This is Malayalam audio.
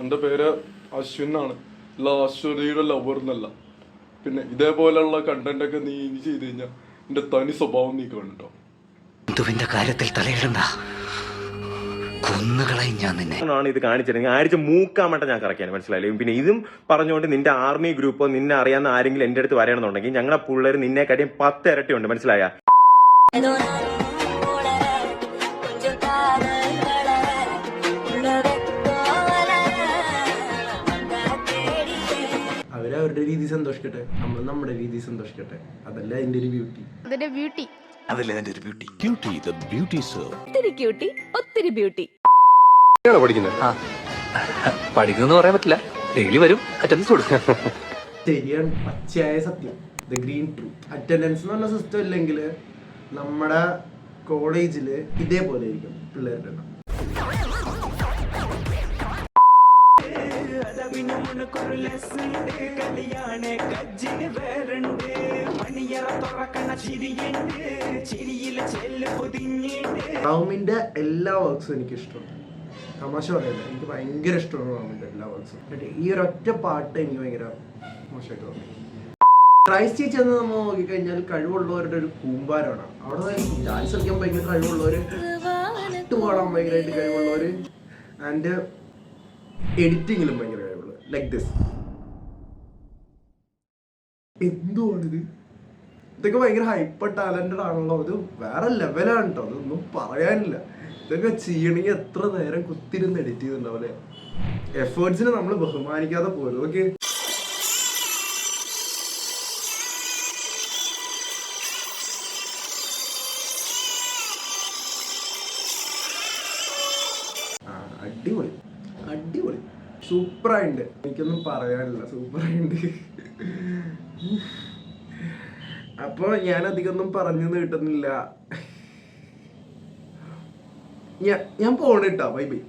എൻ്റെ പേര് അശ്വിൻ എന്നാണ്. അല്ല അശ്വതിയുടെ ലവർ എന്നല്ല. പിന്നെ ഇതേപോലെയുള്ള കണ്ടന്റ് ഒക്കെ നീ ചെയ്ത് കഴിഞ്ഞാൽ എൻ്റെ തനി സ്വഭാവം നീ കണ്ടോ. ിന്റെ കാര്യത്തിൽ തലയിടണ്ട, കൊന്നുകളയും ഞാൻ നിന്നെ. ഇത് കാണിച്ചിരുന്നെങ്കിൽ ആഴ്ച മൂക്കാൻ വേണ്ട ഞാൻ കറക്കാൻ മനസ്സിലായില്ലേ. പിന്നെ ഇതും പറഞ്ഞുകൊണ്ട് നിന്റെ ആർമി ഗ്രൂപ്പോ നിന്നെ അറിയാവുന്ന ആരെങ്കിലും എന്റെ അടുത്ത് വരണമെന്നുണ്ടെങ്കിൽ ഞങ്ങളെ പിള്ളേർ നിന്നെ കാര്യം 10 ഇരട്ടി ഉണ്ട്, മനസ്സിലായ? അവരവരുടെ രീതി സന്തോഷിക്കട്ടെ, നമ്മൾ നമ്മുടെ രീതി സന്തോഷിക്കട്ടെ. അതല്ല അതിന്റെ ഒരു ബ്യൂട്ടി. അതിന്റെ ബ്യൂട്ടി അതല്ലേ അതിന്റെ ഒരു ബ്യൂട്ടി. ഒത്തിരി ബ്യൂട്ടി. പഠിക്കുന്നു പറയാൻ പറ്റില്ല, ഡെയിലി വരും, അറ്റൻഡൻസ് കൊടുക്കും. ശരിയാണ്, പച്ചയായ സത്യം, ദ ഗ്രീൻ ട്രൂത്ത്. അറ്റൻഡൻസ് എന്ന് പറഞ്ഞ സിസ്റ്റം ഇല്ലെങ്കിൽ നമ്മുടെ കോളേജില് ഇതേപോലെ ആയിരിക്കും പിള്ളേരുടെ എണ്ണം. റാമിന്റെ എല്ലാ വർക്ക്സും എനിക്ക് ഇഷ്ടമാണ്. തമാശ പറയല്ല, എനിക്ക് ഭയങ്കര ഇഷ്ടമാണ് റാമിന്റെ എല്ലാ വർക്ക്സും. ഈ ഒരൊറ്റ പാട്ട് എനിക്ക് ഭയങ്കര മോശമായിട്ട് തോന്നി. ക്രൈസ്റ്റ് ചേച്ചി എന്ന് നമ്മൾ നോക്കിക്കഴിഞ്ഞാൽ കഴിവുള്ളവരുടെ ഒരു കൂമ്പാരമാണ്. അവിടെ ഡാൻസ് കളിക്കാൻ ഭയങ്കര കഴിവുള്ളവര്, പാട്ട് പാടാൻ ഭയങ്കരമായിട്ട് കഴിവുള്ളവര്, ആൻഡ് എഡിറ്റിങ്ങിലും ഭയങ്കര കഴിവുള്ളവർ. Like this. എന്തുവാണിത്? ഇതൊക്കെ ഭയങ്കര ഹൈപ്പർ ടാലന്റഡ് ആണല്ലോ. ഇത് വേറെ ലെവലാണ് കേട്ടോ, അതൊന്നും പറയാനില്ല. ഇതൊക്കെ ചെയ്യണമെങ്കിൽ എത്ര നേരം കുത്തിരുന്ന് എഡിറ്റ് ചെയ്തിട്ടുണ്ടാവില്ലേ. എഫേർട്സിനെ നമ്മൾ ബഹുമാനിക്കാതെ പോലും. ഓക്കെ, അടിപൊളി അടിപൊളി, സൂപ്പറായിട്ടുണ്ട്. എനിക്കൊന്നും പറയാനില്ല, സൂപ്പറായിട്ടുണ്ട്. അപ്പൊ ഞാൻ അധികമൊന്നും പറഞ്ഞു കിട്ടുന്നില്ല. ഞാൻ പോണിട്ടാ. Bye bye.